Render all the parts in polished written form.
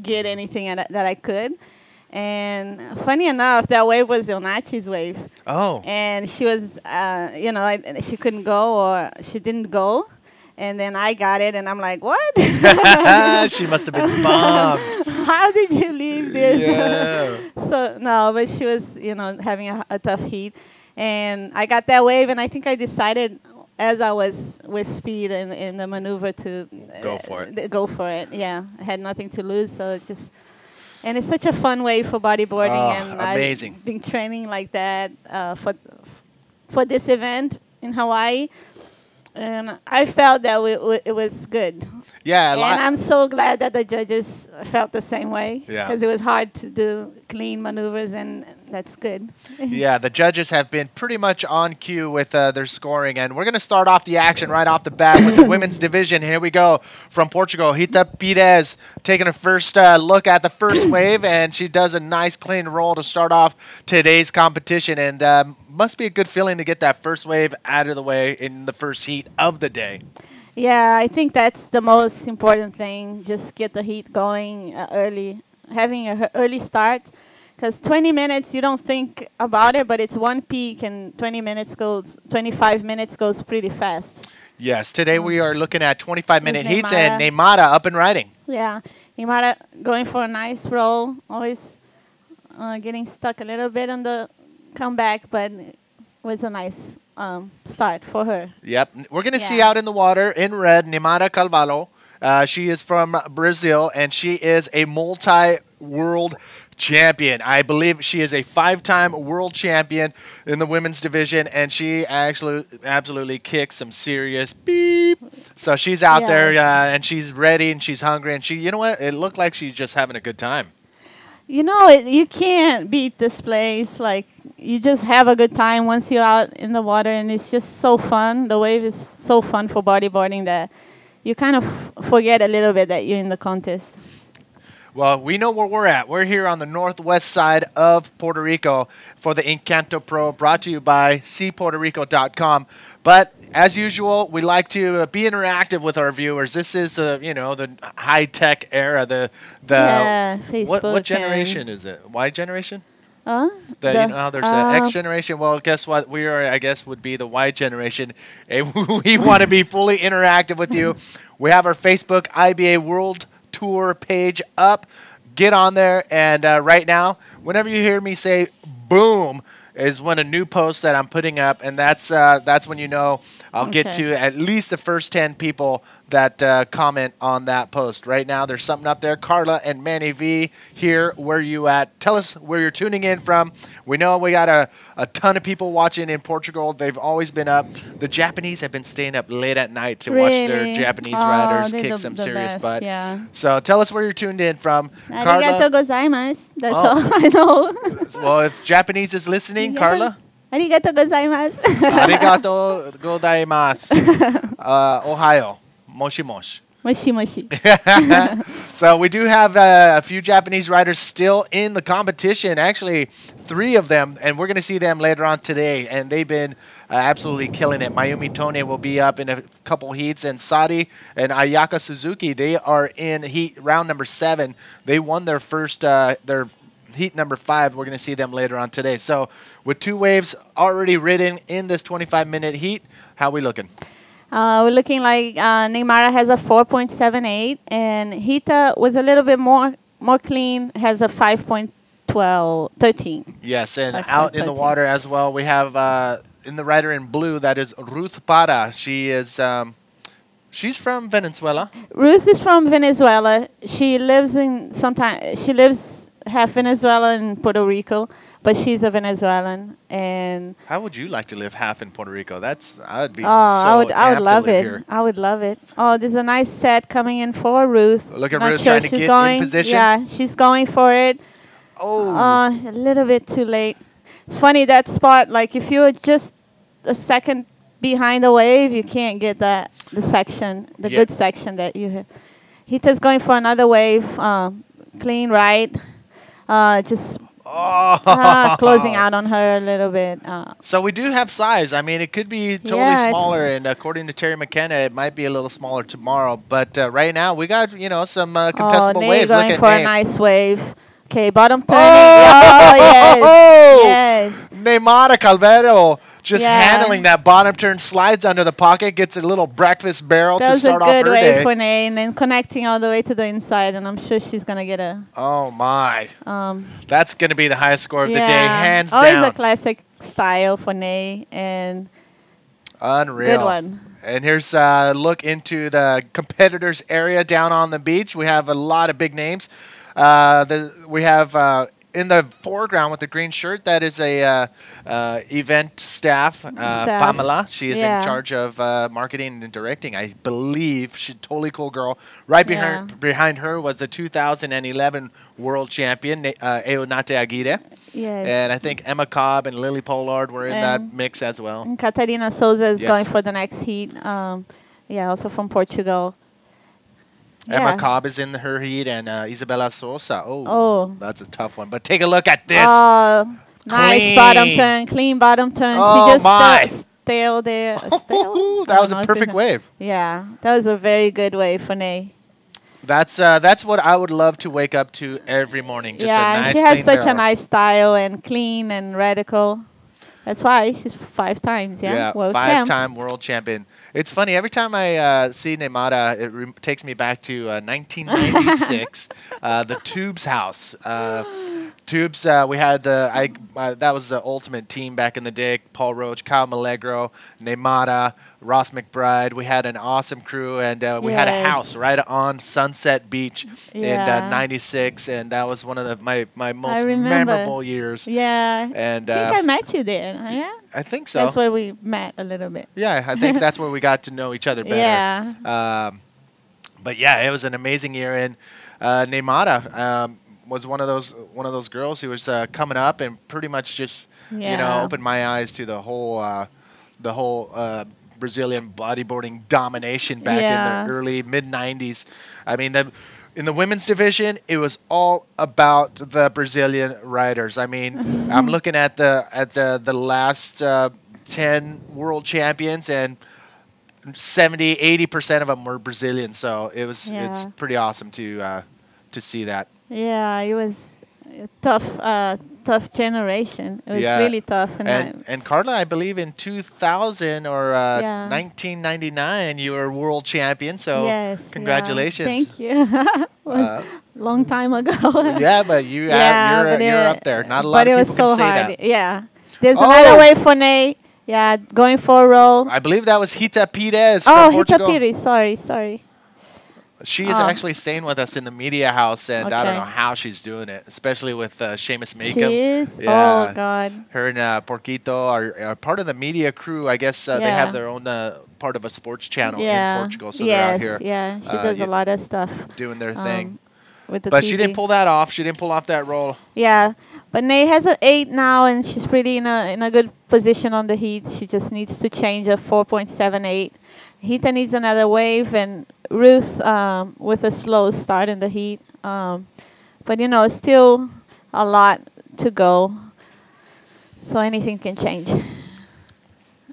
get anything that I could. And funny enough, that wave was Onachi's wave, Oh. and she was, she couldn't go or she didn't go, and then I got it, and I'm like, what? She must have been bummed. How did you leave this? Yeah. So no, but she was, having a tough heat, and I got that wave, and I think I decided as I was with speed in the maneuver to Go for it. Go for it. Yeah, I had nothing to lose, so just. And it's such a fun wave for bodyboarding, Oh, and amazing. I've been training like that for this event in Hawaii, and I felt that it was good. Yeah, And I'm so glad that the judges felt the same way, Yeah. because it was hard to do clean maneuvers, and that's good. yeah, the judges have been pretty much on cue with their scoring, and we're going to start off the action right off the bat with the women's division. Here we go from Portugal. Rita Pires taking a first look at the first wave, and she does a nice clean roll to start off today's competition, and must be a good feeling to get that first wave out of the way in the first heat of the day. Yeah, I think that's the most important thing. Just get the heat going early, having an early start. Because 20 minutes, you don't think about it, but it's one peak, and 25 minutes goes pretty fast. Yes, today we are looking at 25-minute With heats, and Neymar. Neymar up and riding. Yeah, Imara going for a nice roll, always getting stuck a little bit on the comeback, but it was a nice start for her. Yep. We're going to see Yeah. out in the water in red, Neymar Carvalho. She is from Brazil, and she is a multi-world champion. I believe she is a 5-time world champion in the women's division, and she actually absolutely kicks some serious beep. So she's out there, and she's ready, and she's hungry, and you know what? It looked like she's just having a good time. You can't beat this place. Like, you just have a good time once you're out in the water, and it's just so fun. The wave is so fun for bodyboarding that you kind of forget a little bit that you're in the contest. Well, we know where we're at. We're here on the northwest side of Puerto Rico for the Encanto Pro, brought to you by cpuertorico.com. But as usual, we like to be interactive with our viewers. This is, the high-tech era. Yeah, Facebook What generation is it? Y generation? Huh? There's the X generation. Well, guess what? We are, I guess, would be the Y generation. And we want to be fully interactive with you. We have our Facebook IBA World Tour page up. Get on there, and right now, whenever you hear me say boom, is when a new post that I'm putting up, and that's when you know I'll get to at least the first 10 people that comment on that post. Right now, there's something up there. Carla and Manny V here. Where you at? Tell us where you're tuning in from. We know we got a ton of people watching in Portugal. They've always been up. The Japanese have been staying up late at night to watch their Japanese riders kick some serious butt. Yeah. So tell us where you're tuned in from. Arigato gozaimasu. That's Oh. all I know. Well, if Japanese is listening, Carla. Arigato gozaimasu. Arigato godaimasu. Ohio. Moshi moshi. Moshi moshi. So we do have a few Japanese riders still in the competition. Actually, 3 of them, and we're going to see them later on today. And they've been absolutely killing it. Mayumi Tone will be up in a couple heats, and Sadi and Ayaka Suzuki, they are in heat round number 7. They won their first their heat number 5. We're going to see them later on today. So with 2 waves already ridden in this 25-minute heat, how are we looking? We're looking like Neymar has a 4.78, and Hita was a little bit more clean, has a 5.13. Yes, and out in the water as well, we have in the rider in blue, that is Ruth Para. She is she's from Venezuela. Ruth is from Venezuela. She lives half Venezuela and Puerto Rico, but she's a Venezuelan. And how would you like to live half in Puerto Rico? I would be I would love it. Here. I would love it. Oh, there's a nice set coming in for Ruth. Look at Not Ruth sure trying to she's get going. in position. Yeah, she's going for it. Oh. A little bit too late. It's funny, that spot, like if you're just a second behind the wave, you can't get the section, the good section that you have. Hita's going for another wave, clean right. Just Closing out on her a little bit. So we do have size. I mean, it could be totally Yeah, smaller, and according to Terry McKenna, it might be a little smaller tomorrow. But right now, we got some contestable Nate waves. Look going at for a Nate. nice wave. Okay, bottom turning. Oh! Yes. Neymar Calvero just Yeah. handling that bottom turn, slides under the pocket, gets a little breakfast barrel That to was a start off good her wave day. for Nate, and then connecting all the way to the inside, and I'm sure she's going to get a... Oh, my. That's going to be the highest score of the day, hands Always down. a classic style for Nate, and Unreal. good one. And here's a look into the competitors area down on the beach. We have a lot of big names. We have in the foreground with the green shirt, that is a event staff, Pamela. She is in charge of marketing and directing, I believe. She's a totally cool girl. Right behind her was the 2011 world champion, Eonate Aguirre. Yes. And I think Emma Cobb and Lily Pollard were in that mix as well. And Catarina Souza is Yes. going for the next heat. Also from Portugal. Emma Cobb is in her heat, and Isabella Sosa. Oh. That's a tough one. But take a look at this. Nice bottom turn, clean bottom turn. Oh, she just my. stale there. Stale? That was a perfect wave. Yeah, that was a very good wave for Nate. That's what I would love to wake up to every morning. Just a nice, she has clean such a barrel. nice style and clean and radical. That's why she's 5 times, world champ. 5-time world champion. It's funny, every time I see Neymar, it takes me back to 1996, the Tubes house. Tubes, we had that was the ultimate team back in the day. Paul Roach, Kyle Milagro, Neymar, Ross McBride. We had an awesome crew, and we had a house right on Sunset Beach in '96, and that was one of my most memorable years. Yeah, and I think I met you there. Yeah, I think so. That's where we met a little bit. Yeah, I think that's where we got to know each other better. Yeah. But yeah, it was an amazing year, and Neymar was one of those girls who was coming up and pretty much just opened my eyes to the whole Brazilian bodyboarding domination back in the early mid-90s. I mean, in the women's division, it was all about the Brazilian riders. I mean, I'm looking at the last 10 world champions, and 70-80% of them were Brazilian. So it's pretty awesome to see that. Yeah, it was a tough generation. It was really tough. And Carla, I believe in 2000 or 1999, you were world champion. So congratulations. Thank you. Long time ago. Yeah, but you're up there. Not a lot of people can say that. Yeah. There's another way for Nate. Yeah, going for a roll. I believe that was Rita Pires from Portugal. Rita Pires. Sorry. She is actually staying with us in the media house, and I don't know how she's doing it, especially with Seamus Makeup. She is? Yeah. Oh, God. Her and Porquito are part of the media crew. I guess they have their own part of a sports channel in Portugal, so they're out here. Yeah, she does a lot of stuff. Doing their thing. With the but TV. She didn't pull that off. She didn't pull off that roll. Yeah, but Nate has an 8 now, and she's pretty in a good position on the heat. She just needs to change a 4.78. Hita needs another wave, and Ruth with a slow start in the heat. But, still a lot to go. So anything can change.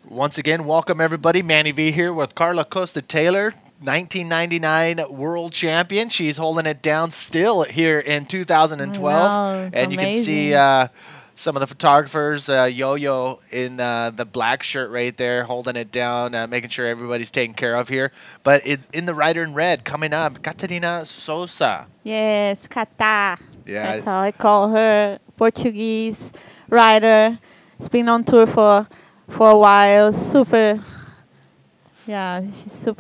Once again, welcome everybody. Manny V here with Carla Costa-Taylor, 1999 world champion. She's holding it down still here in 2012. And you can see some of the photographers, Yo-Yo in the black shirt right there, holding it down, making sure everybody's taken care of here. But in the rider in red, coming up, Catarina Souza. Yes, Cata. Yeah. That's how I call her. Portuguese rider. It's been on tour for a while. She's super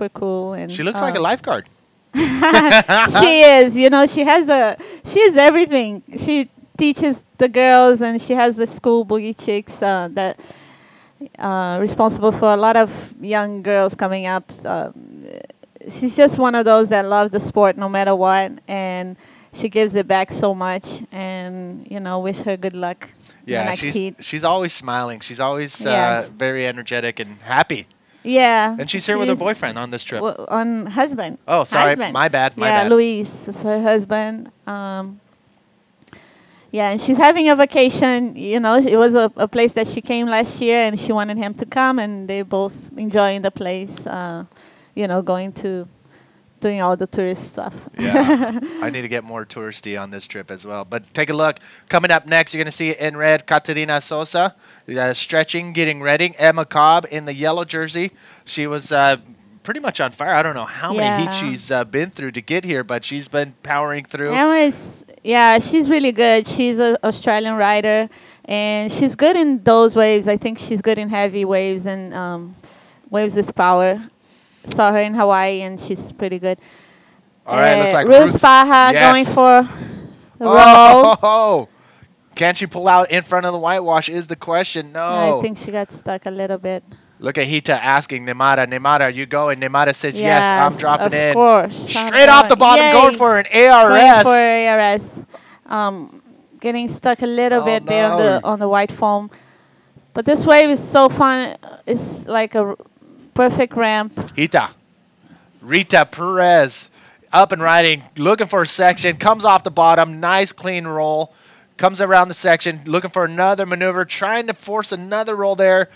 cool. And she looks like a lifeguard. She is. She is everything. She teaches the girls, and she has the school Boogie Chicks that responsible for a lot of young girls coming up. She's just one of those that love the sport no matter what, and she gives it back so much. And wish her good luck. Yeah, she's always smiling. She's always very energetic and happy. Yeah. And she's here with her boyfriend on this trip. On husband. Oh, sorry. My bad. Luis is her husband. Yeah, and she's having a vacation. It was a place that she came last year, and she wanted him to come, and they both enjoying the place. Going to doing all the tourist stuff. Yeah, I need to get more touristy on this trip as well. But take a look. Coming up next, you're going to see in red Caterina Sosa stretching, getting ready. Emma Cobb in the yellow jersey. She was pretty much on fire. I don't know how many heats she's been through to get here, but she's been powering through. Emma she's really good. She's an Australian rider, and she's good in those waves. I think she's good in heavy waves and waves with power. Saw her in Hawaii, and she's pretty good. All right, looks like Ruth Baha going for the roll. Oh, can she pull out in front of the whitewash is the question. No. I think she got stuck a little bit. Look at Hita asking Nemara, are you going? Nemara says, yes, I'm dropping in. Of course. Straight off the bottom, going for an ARS. Going for ARS. Getting stuck a little bit there on the white foam. But this wave is so fun. It's like a perfect ramp. Rita Perez, up and riding, looking for a section, comes off the bottom, nice clean roll, comes around the section, looking for another maneuver, trying to force another roll there.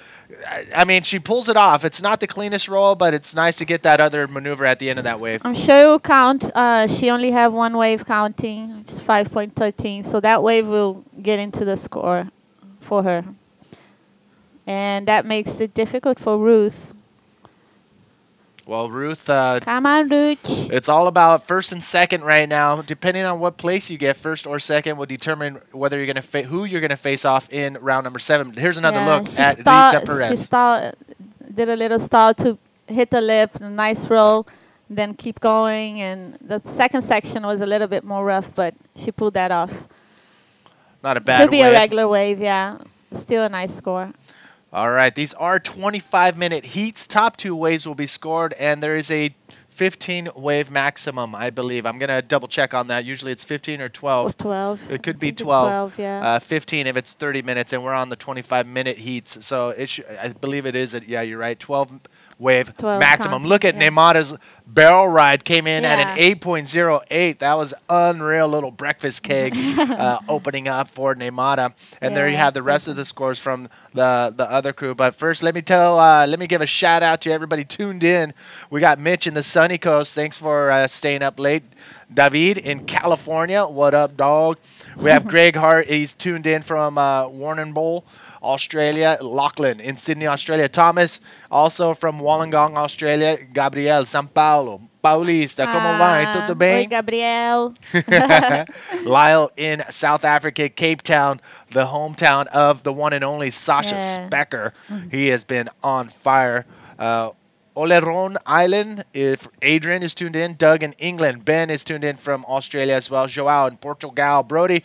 I mean, she pulls it off. It's not the cleanest roll, but it's nice to get that other maneuver at the end of that wave. I'm sure it will count. She only have one wave counting, which is 5.13, so that wave will get into the score for her. And that makes it difficult for Ruth. Well, Ruth, come on, Ruth. It's all about first and second right now. Depending on what place you get, first or second will determine whether you're going to who you're going to face off in round number 7. Here's another look at Rita Perez. She did a little stall to hit the lip, a nice roll, then keep going. And the second section was a little bit more rough, but she pulled that off. Not a bad wave. Could be a regular wave, yeah. Still a nice score. All right, these are 25-minute heats. Top 2 waves will be scored, and there is a 15-wave maximum, I believe. I'm going to double-check on that. Usually it's 15 or 12. Or 12. It could be 12. Yeah. 15 if it's 30 minutes, and we're on the 25-minute heats. So I believe it is, yeah, you're right, 12-wave maximum. Look at Nemada's barrel ride. Came in at an 8.08. That was unreal little breakfast keg opening up for Nemada. And there you have the rest of the scores from the other crew. But first, let me give a shout out to everybody tuned in. We got Mitch in the Sunny Coast. Thanks for staying up late. David in California. What up, dog? We have Greg Hart. He's tuned in from Warrnambool, Australia. Lachlan in Sydney, Australia. Thomas, also from Wollongong, Australia. Gabriel, São Paulo. Paulista, como vai? Tudo bem? Oi, Gabriel. Lyle in South Africa, Cape Town, the hometown of the one and only Sasha Specker. He has been on fire. Oleron Island, if Adrian is tuned in. Doug in England. Ben is tuned in from Australia as well. Joao in Portugal. Brody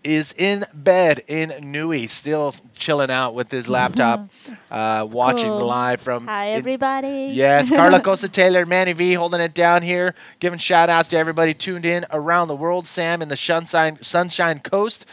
is in bed in Nui, still chilling out with his laptop, watching live from... Hi, everybody. Yes, Carla Costa Taylor, Manny V holding it down here, giving shout-outs to everybody tuned in around the world. Sam in the Sunshine Coast.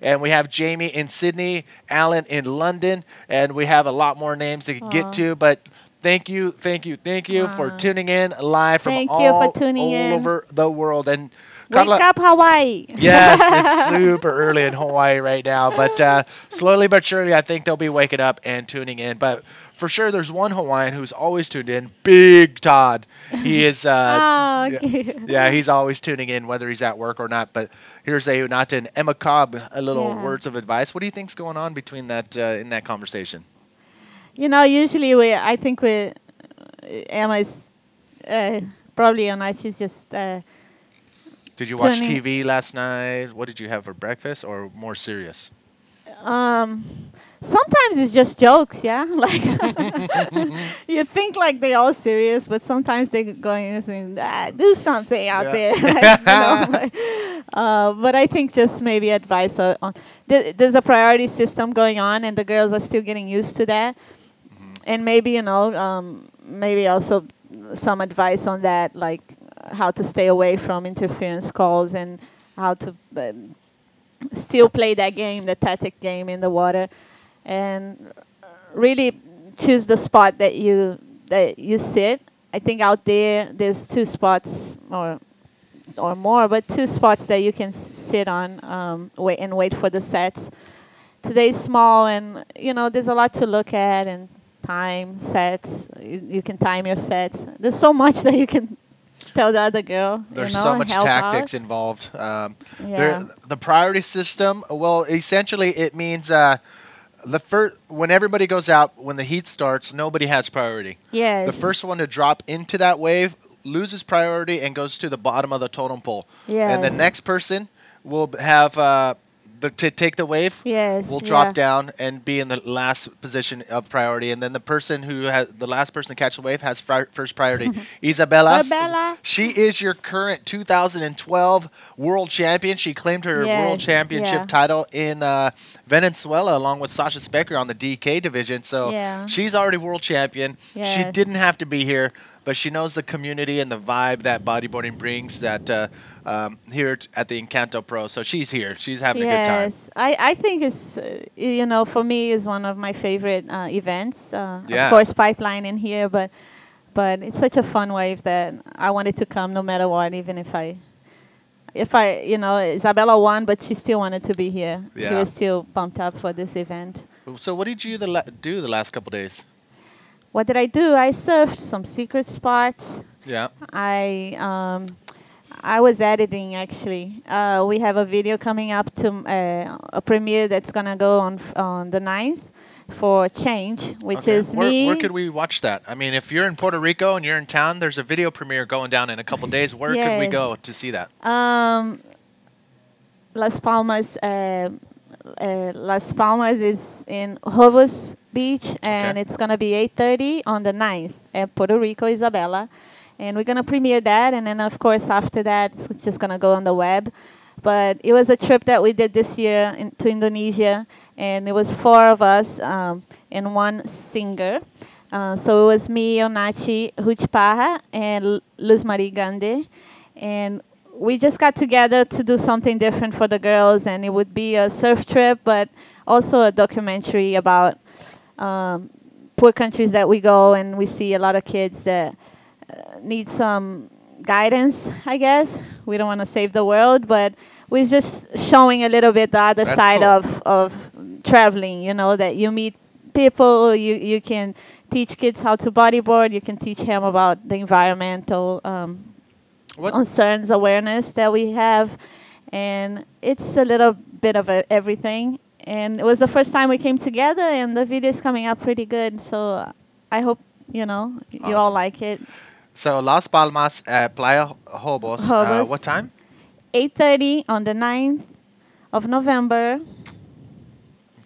And we have Jamie in Sydney, Alan in London, and we have a lot more names to get to, but... Thank you for tuning in live from all over the world. And wake up, Hawaii. Yes, it's super early in Hawaii right now. But slowly but surely, I think they'll be waking up and tuning in. But for sure, there's one Hawaiian who's always tuned in, Big Todd. He is, yeah, he's always tuning in, whether he's at work or not. But here's Eunata Emma Cobb, a little words of advice. What do you think's going on between that in that conversation? Usually I think Emma is probably on night. She's just. Did you watch TV last night? What did you have for breakfast, or more serious? Sometimes it's just jokes, yeah. Like you think like they're all serious, but sometimes they're going and saying, do something out there. But I think just maybe advice on. There's a priority system going on, and the girls are still getting used to that. And maybe, maybe also some advice on that, like how to stay away from interference calls and how to still play that game, the tactic game in the water, and really choose the spot that you sit. I think out there's 2 spots or or more, but 2 spots that you can sit on, wait for the sets. Today's small, and there's a lot to look at and time sets. You can time your sets. There's so much that you can tell the other girl. There's so much help tactics out. involved. Yeah. The priority system, well, essentially it means when everybody goes out, when the heat starts, nobody has priority. Yes. The first one to drop into that wave loses priority and goes to the bottom of the totem pole. And the Yes. next person will have to take the wave. Yes. Will drop yeah. down and be in the last position of priority, and then the person who has the last person to catch the wave has first priority. Isabella, Isabella. she is your current 2012 world champion. She claimed her world Yes, championship yeah. title in Venezuela along with Sasha Specker on the DK division. So Yeah. she's already world champion. She Yes. didn't have to be here, but she knows the community and the vibe that bodyboarding brings that here at the Encanto Pro. So she's here. She's having a good time. Yes, I think it's for me is one of my favorite events. Yeah. Of course, pipeline in here, but it's such a fun wave that I wanted to come no matter what, even if Isabella won, but she still wanted to be here. She Yeah. was still pumped up for this event. So what did you do the last couple days? What did I do? I surfed some secret spots. Yeah. I was editing actually. We have a video coming up to a premiere that's gonna go on the 9th for Change, which Okay. is me. Where could we watch that? I mean, if you're in Puerto Rico and you're in town, there's a video premiere going down in a couple days. Where could we Yes. go to see that? Las Palmas. Las Palmas is in Hovos Beach, and Okay. it's gonna be 8:30 on the 9th at Puerto Rico, Isabela. And we're going to premiere that, and then, of course, after that, it's just going to go on the web. But it was a trip that we did this year to Indonesia, and it was 4 of us and 1 singer. So it was me, Onachi, Ruth Parra, and Luz Marie Grande. And we just got together to do something different for the girls, and it would be a surf trip, but also a documentary about poor countries that we go, and we see a lot of kids that need some guidance, I guess. We don't want to save the world, but we're just showing a little bit the other That's side cool. of traveling, that you meet people, you can teach kids how to bodyboard, you can teach them about the environmental concerns, awareness that we have, and it's a little bit of everything. And it was the first time we came together, and the video is coming out pretty good, so I hope, you all like it. So Las Palmas at Playa Hobos. Hobos. What time? 8:30 on the 9th of November.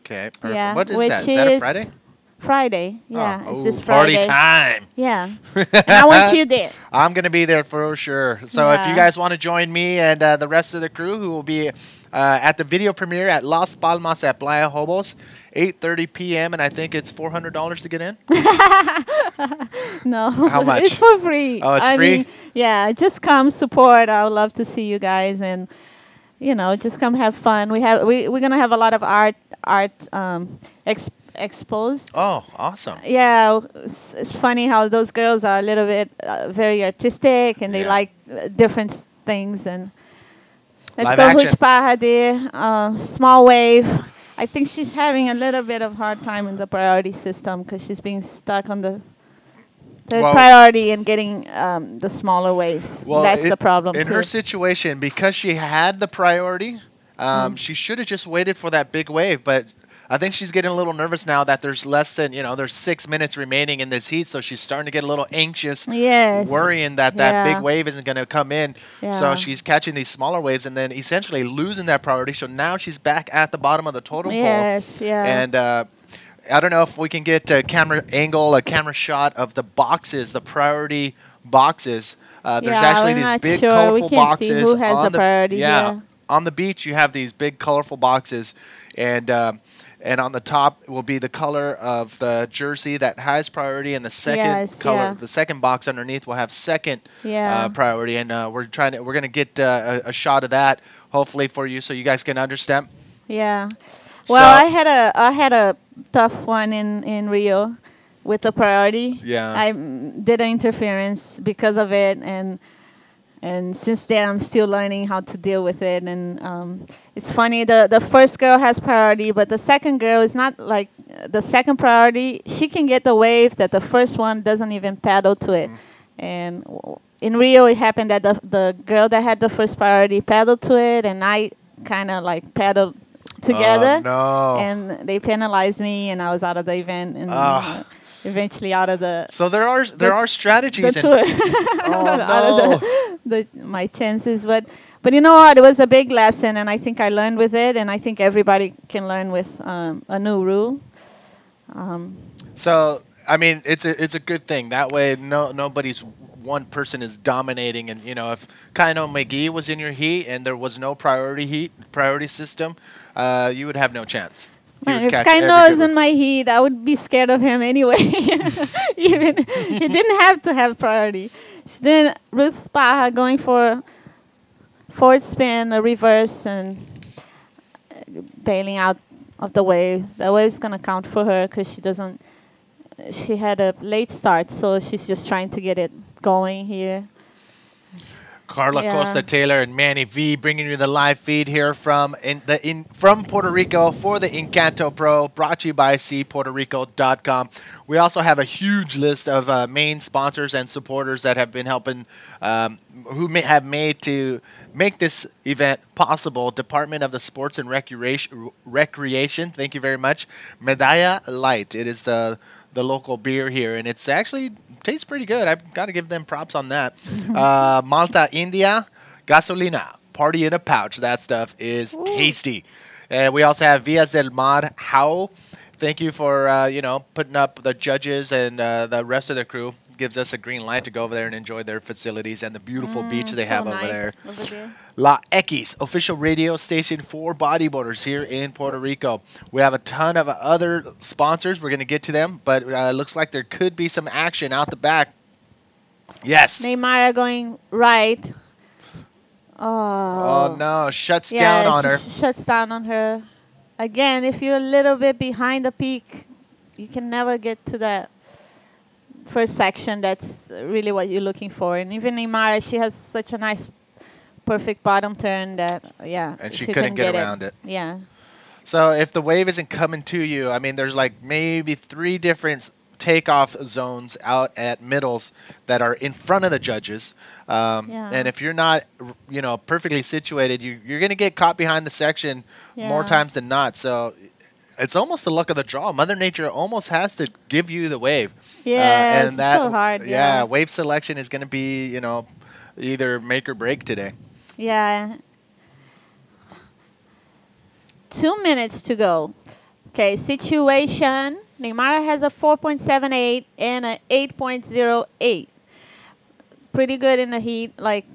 Okay, perfect. Yeah, What is which that? Is that a is Friday? Friday. Yeah, Oh, it's this party Friday. time. Yeah, and I want you there. I'm going to be there for sure. So if you Yeah. guys want to join me and the rest of the crew who will be at the video premiere at Las Palmas at Playa Hobos, 8:30 p.m. and I think it's $400 to get in. No, How much? It's for free. Oh, it's I free? mean, yeah, just come support. I would love to see you guys, and just come have fun. We're gonna have a lot of art exposed. Oh, awesome. Yeah, it's funny how those girls are a little bit very artistic, and they Yeah. like different things. And let's Live go action. Ruth Parra there. Small wave. I think she's having a little bit of hard time in the priority system because she's being stuck on the third Well- priority and getting the smaller waves. Well, That's the problem in too. her situation, because she had the priority, she should have just waited for that big wave. But I think she's getting a little nervous now that there's less than there's 6 minutes remaining in this heat, so she's starting to get a little anxious, Yes. worrying that Yeah. big wave isn't going to come in. Yeah. So she's catching these smaller waves and then essentially losing that priority. So now she's back at the bottom of the totem pole. Yes, yeah. And I don't know if we can get a camera angle, a camera shot of the boxes, the priority boxes. There's Yeah, actually we're these not big, sure. We colorful can't see boxes. who has on the priority, yeah. On the beach, you have these big, colorful boxes, and on the top will be the color of the jersey that has priority, and the second Yes, color, yeah. the second box underneath will have second Yeah. priority. And we're gonna get a shot of that hopefully for you, so you guys can understand. Yeah. Well, So- I had a tough one in Rio with the priority. Yeah. I did an interference because of it, and And since then, I'm still learning how to deal with it. And it's funny, the first girl has priority, but the second girl is not like the second priority. She can get the wave that the first one doesn't even paddle to it. And in Rio, it happened that the girl that had the first priority paddled to it, and I kind of like paddled together. Oh, no. And they penalized me, and I was out of the event. And eventually out of the So there are strategies. the tour. Out of my chances, but you know what? It was a big lesson, and I think I learned with it, and I think everybody can learn with a new rule. So I mean, it's a good thing. That way, nobody's one person is dominating. And if Kaino McGee was in your heat and there was no priority system, you would have no chance. Man, if Kaino is in my heat, I would be scared of him anyway. Even he didn't have to have priority. Then Ruth Paha going for forward spin, a reverse, and bailing out of the wave. The wave is gonna count for her because she doesn't. She had a late start, so she's just trying to get it going here. Carla Costa Taylor and Manny V bringing you the live feed here from from Puerto Rico for the Encanto Pro, brought to you by cpuertorico.com. We also have a huge list of main sponsors and supporters that have been helping, have made to make this event possible. Department of the Sports and Recreation, thank you very much. Medalla Light, it is the local beer here, and it's actually tastes pretty good. I've got to give them props on that. Malta India, Gasolina, party in a pouch. That stuff is tasty. And we also have Villas del Mar, How. Thank you for putting up the judges and the rest of the crew. Gives us a green light to go over there and enjoy their facilities and the beautiful beach they have over there. La X, official radio station for bodyboarders here in Puerto Rico. We have a ton of other sponsors. We're going to get to them, but it looks like there could be some action out the back. Yes. Neymar going right. Oh no, shuts down on her. Shuts down on her. Again, if you're a little bit behind the peak, you can never get to that first section. That's really what you're looking for. And even Neymar, she has such a nice, perfect bottom turn that, and she couldn't get around it. Yeah. So if the wave isn't coming to you, I mean, there's like maybe 3 different takeoff zones out at middles that are in front of the judges. And if you're not, perfectly situated, you're going to get caught behind the section more times than not. So it's almost the luck of the draw. Mother Nature almost has to give you the wave. Yeah, and it's so hard. Yeah, wave selection is going to be, either make or break today. Yeah. 2 minutes to go. Okay, situation. Neymar has a 4.78 and a 8.08. Pretty good in the heat, like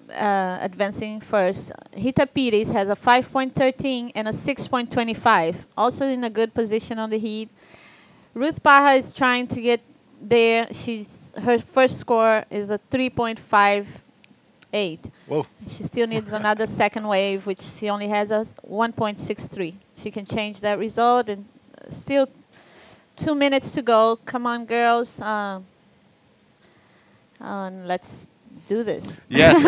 advancing first. Rita Pires has a 5.13 and a 6.25. Also in a good position on the heat. Ruth Paha is trying to get there. Her first score is a 3.58. Whoa. She still needs another second wave, which she only has a 1.63. She can change that result, and still 2 minutes to go. Come on, girls. Let's do this. Yes.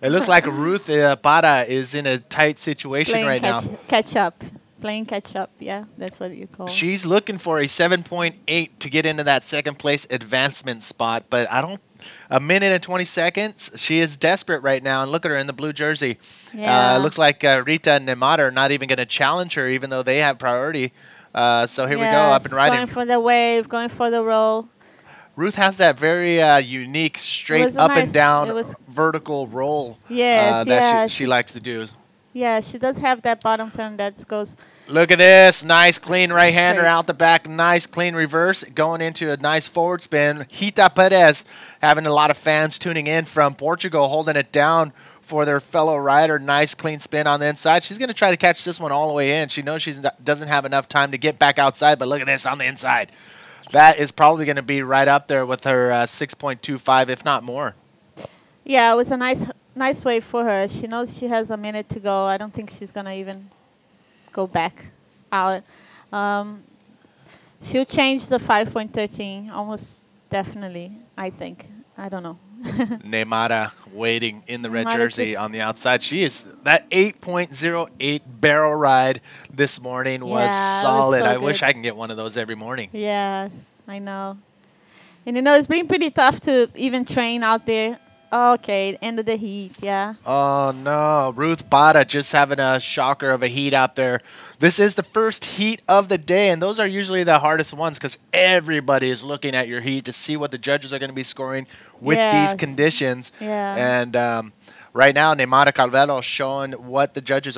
It looks like Ruth Para is in a tight situation right now. Catch up. Playing catch up. Yeah, that's what you call it. She's looking for a 7.8 to get into that second place advancement spot, but a minute and 20 seconds. She is desperate right now, and look at her in the blue jersey. Yeah. Looks like Rita and Neymar are not even going to challenge her, even though they have priority. So here we go, up and riding. Going for the wave, going for the roll. Ruth has that very unique straight up and down vertical roll that she likes to do. Yeah, she does have that bottom turn that goes. Look at this. Nice, clean right-hander out the back. Nice, clean reverse. Going into a nice forward spin. Rita Perez having a lot of fans tuning in from Portugal, holding it down for their fellow rider. Nice, clean spin on the inside. She's going to try to catch this one all the way in. She knows she doesn't have enough time to get back outside, but look at this on the inside. That is probably going to be right up there with her 6.25, if not more. Yeah, it was a nice wave for her. She knows she has a minute to go. I don't think she's going to even go back out. She'll change the 5.13 almost definitely, I think. I don't know. Neymara waiting in the red Neymara jersey just- on the outside. She is that 8.08 barrel ride this morning was Yeah, it was solid. so I wish good. I can get one of those every morning. Yeah, I know. And it's been pretty tough to even train out there. Okay, end of the heat, yeah. Oh no, Ruth Bada just having a shocker of a heat out there. This is the first heat of the day, and those are usually the hardest ones because everybody is looking at your heat to see what the judges are going to be scoring with Yes. these conditions. Yeah. And right now, Neymar Calvello showing what the judges are